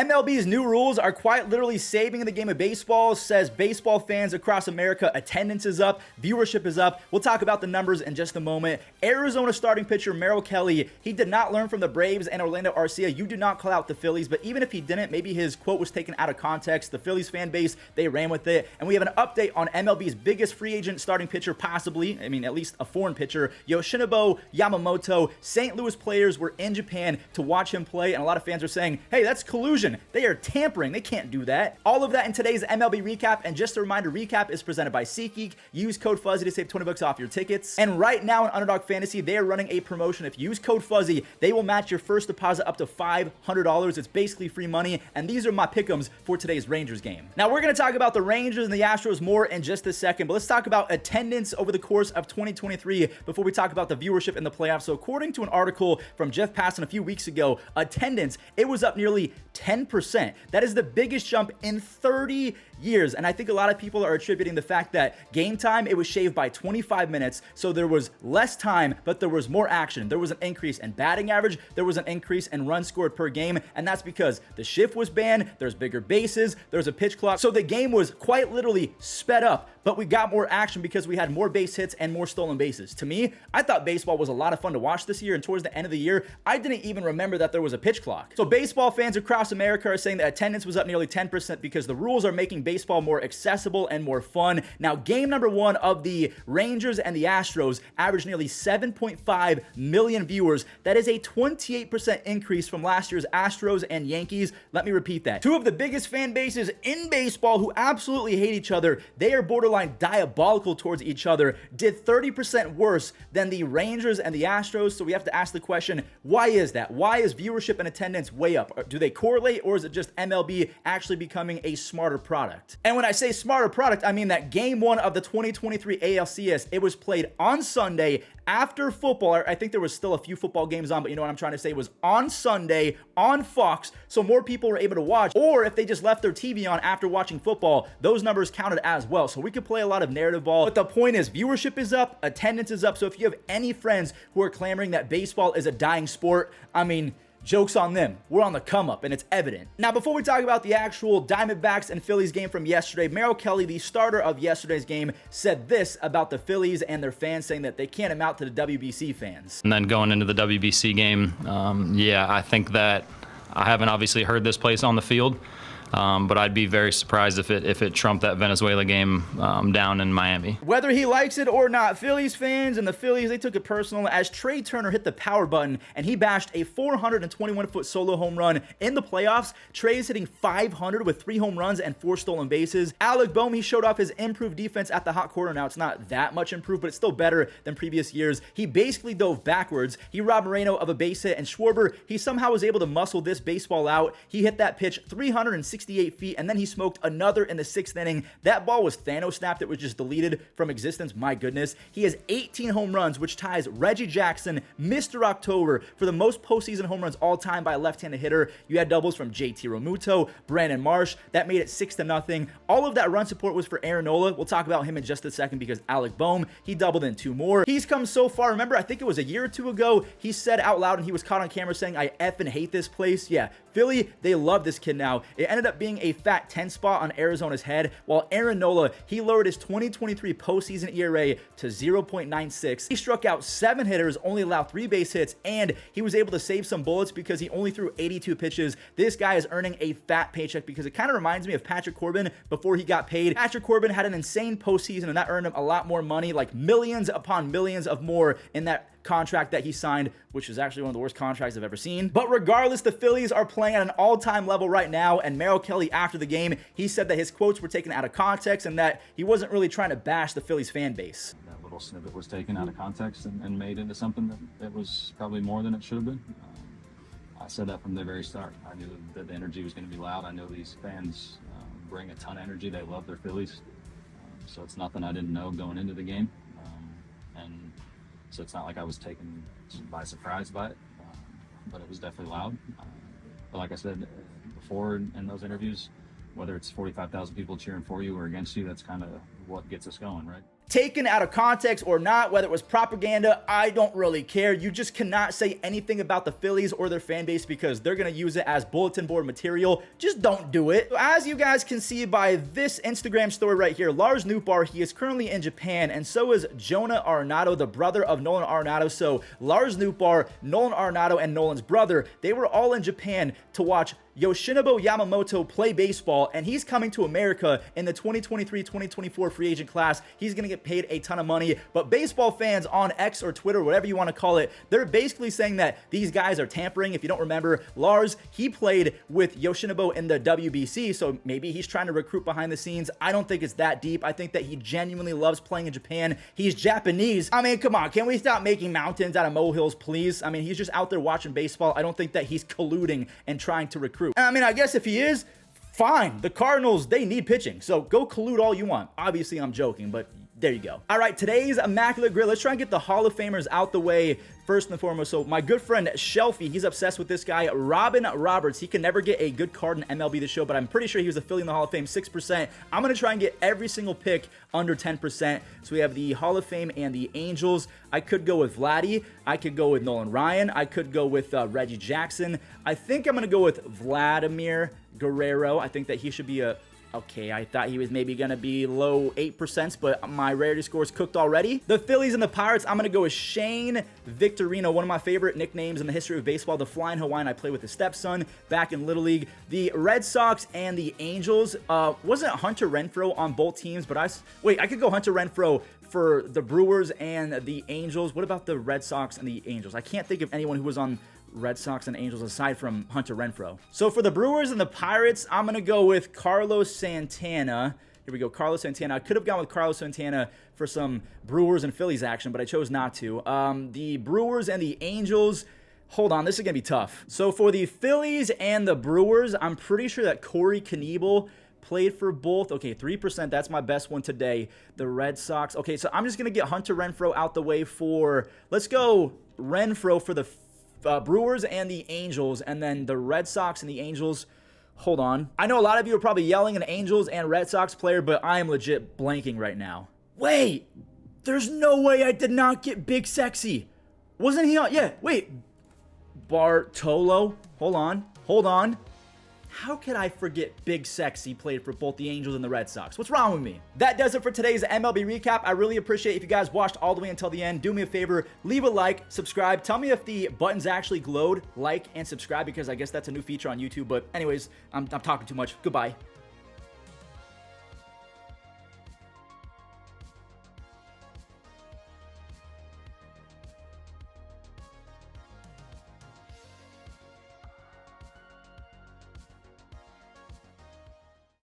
MLB's new rules are quite literally saving the game of baseball, says baseball fans across America. Attendance is up, viewership is up. We'll talk about the numbers in just a moment. Arizona starting pitcher Merrill Kelly, he did not learn from the Braves and Orlando Arcia. You do not call out the Phillies, but even if he didn't, maybe his quote was taken out of context. The Phillies fan base, they ran with it. And we have an update on MLB's biggest free agent starting pitcher, possibly, I mean, at least a foreign pitcher, Yoshinobu Yamamoto. St. Louis players were in Japan to watch him play, and a lot of fans are saying, hey, that's collusion. They are tampering. They can't do that. All of that in today's MLB Recap. And just a reminder, Recap is presented by SeatGeek. Use code Fuzzy to save 20 bucks off your tickets. And right now in Underdog Fantasy, they are running a promotion. If you use code Fuzzy, they will match your first deposit up to $500. It's basically free money. And these are my pick'ems for today's Rangers game. Now, we're going to talk about the Rangers and the Astros more in just a second, but let's talk about attendance over the course of 2023 before we talk about the viewership in the playoffs. So according to an article from Jeff Passan a few weeks ago, attendance, it was up nearly 10%. That is the biggest jump in 30 years. And I think a lot of people are attributing the fact that game time, it was shaved by 25 minutes. So there was less time, but there was more action. There was an increase in batting average. There was an increase in runs scored per game. And that's because the shift was banned. There's bigger bases. There's a pitch clock. So the game was quite literally sped up, but we got more action because we had more base hits and more stolen bases. To me, I thought baseball was a lot of fun to watch this year. And towards the end of the year, I didn't even remember that there was a pitch clock. So baseball fans across America are saying that attendance was up nearly 10% because the rules are making baseball more accessible and more fun. Now, game number one of the Rangers and the Astros averaged nearly 7.5 million viewers. That is a 28% increase from last year's Astros and Yankees. Let me repeat that. Two of the biggest fan bases in baseball who absolutely hate each other. They are borderline diabolical towards each other. Did 30% worse than the Rangers and the Astros. So we have to ask the question, why is that? Why is viewership and attendance way up? Do they correlate, or is it just MLB actually becoming a smarter product? And when I say smarter product, I mean that game one of the 2023 ALCS, it was played on Sunday after football. I think there was still a few football games on, but you know what I'm trying to say, was on Sunday on Fox, so more people were able to watch. Or if they just left their TV on after watching football, those numbers counted as well. So we could play a lot of narrative ball, but the point is viewership is up, attendance is up. So if you have any friends who are clamoring that baseball is a dying sport, I mean, joke's on them. We're on the come up, and it's evident. Now, before we talk about the actual Diamondbacks and Phillies game from yesterday, Merrill Kelly, the starter of yesterday's game, said this about the Phillies and their fans, saying that they can't amount to the WBC fans. And then going into the WBC game, yeah, I think that I haven't obviously heard this place on the field. But I'd be very surprised if it trumped that Venezuela game down in Miami. Whether he likes it or not, Phillies fans and the Phillies, they took it personal as Trey Turner hit the power button and he bashed a 421-foot solo home run in the playoffs. Trey's hitting 500 with 3 home runs and 4 stolen bases. Alec Boehm, he showed off his improved defense at the hot corner. Now, it's not that much improved, but it's still better than previous years. He basically dove backwards. He robbed Moreno of a base hit, and Schwarber, he somehow was able to muscle this baseball out. He hit that pitch 368 feet, and then he smoked another in the 6th inning. That ball was Thanos snapped. It was just deleted from existence. My goodness. He has 18 home runs, which ties Reggie Jackson, Mr. October, for the most postseason home runs all time by a left-handed hitter. You had doubles from JT Realmuto, Brandon Marsh. That made it 6-0. All of that run support was for Aaron Nola. We'll talk about him in just a second because Alec Boehm, he doubled in 2 more. He's come so far. Remember, I think it was a year or 2 ago, he said out loud, and he was caught on camera saying, I effing hate this place. Yeah, Philly, they love this kid now. It ended up being a fat 10 spot on Arizona's head, while Aaron Nola, he lowered his 2023 postseason ERA to 0.96. He struck out 7 hitters, only allowed 3 base hits, and he was able to save some bullets because he only threw 82 pitches. This guy is earning a fat paycheck because it kind of reminds me of Patrick Corbin before he got paid. Patrick Corbin had an insane postseason, and that earned him a lot more money, like millions upon millions of more in that contract that he signed, which is actually one of the worst contracts I've ever seen. But regardless, the Phillies are playing at an all-time level right now, and Merrill Kelly, after the game, he said that his quotes were taken out of context and that he wasn't really trying to bash the Phillies fan base. That little snippet was taken out of context and made into something that was probably more than it should have been. I said that from the very start. I knew that the energy was going to be loud. I know these fans bring a ton of energy. They love their Phillies. So it's nothing I didn't know going into the game. And so it's not like I was taken by surprise by it, but it was definitely loud. But like I said before in those interviews, whether it's 45,000 people cheering for you or against you, that's kind of what gets us going, right? taken out of context or not, whether it was propaganda, I don't really care. You just cannot say anything about the Phillies or their fan base because they're going to use it as bulletin board material. Just don't do it. As you guys can see by this Instagram story right here, Lars Nootbaar, he is currently in Japan, and so is Jonah Arenado, the brother of Nolan Arenado. So Lars Nootbaar, Nolan Arenado, and Nolan's brother, they were all in Japan to watch Yoshinobu Yamamoto play baseball, and he's coming to America in the 2023-2024 free agent class. He's going to get paid a ton of money, but baseball fans on X or Twitter, whatever you want to call it, they're basically saying that these guys are tampering. If you don't remember, Lars, he played with Yoshinobu in the WBC, so maybe he's trying to recruit behind the scenes. I don't think it's that deep. I think that he genuinely loves playing in Japan. He's Japanese. I mean, come on, can we stop making mountains out of molehills, please? I mean, he's just out there watching baseball. I don't think that he's colluding and trying to recruit. I mean, I guess if he is, fine. The Cardinals, they need pitching, so go collude all you want. Obviously, I'm joking, but there you go. All right, today's Immaculate Grid. Let's try and get the Hall of Famers out the way first and foremost. So my good friend Shelfie, he's obsessed with this guy, Robin Roberts. He can never get a good card in MLB The Show, but I'm pretty sure he was a Philly in the Hall of Fame, 6%. I'm going to try and get every single pick under 10%. So we have the Hall of Fame and the Angels. I could go with Vladdy. I could go with Nolan Ryan. I could go with Reggie Jackson. I think I'm going to go with Vladimir Guerrero. I think that he should be a... Okay, I thought he was maybe going to be low 8%, but my rarity score is cooked already. The Phillies and the Pirates, I'm going to go with Shane Victorino, one of my favorite nicknames in the history of baseball, the Flying Hawaiian. I played with his stepson back in Little League. The Red Sox and the Angels, wasn't Hunter Renfroe on both teams, but I could go Hunter Renfroe for the Brewers and the Angels. What about the Red Sox and the Angels? I can't think of anyone who was on Red Sox and Angels aside from Hunter Renfroe. So for the Brewers and the Pirates, I'm going to go with Carlos Santana. Here we go, Carlos Santana. I could have gone with Carlos Santana for some Brewers and Phillies action, but I chose not to. The Brewers and the Angels, hold on, this is going to be tough. So for the Phillies and the Brewers, I'm pretty sure that Corey Knebel played for both. Okay, 3%, that's my best one today. The Red Sox. Okay, so I'm just going to get Hunter Renfroe out the way for, let's go Renfroe for the Brewers and the Angels, and then the Red Sox and the Angels. Hold on. I know a lot of you are probably yelling an Angels and Red Sox player, but I am legit blanking right now. Wait, there's no way I did not get Big Sexy. Wasn't he on? Yeah, wait. Bartolo. Hold on. How could I forget Big Sexy played for both the Angels and the Red Sox? What's wrong with me? That does it for today's MLB recap. I really appreciate if you guys watched all the way until the end. Do me a favor, leave a like, subscribe. Tell me if the buttons actually glowed, like and subscribe, because I guess that's a new feature on YouTube. But anyways, I'm talking too much. Goodbye.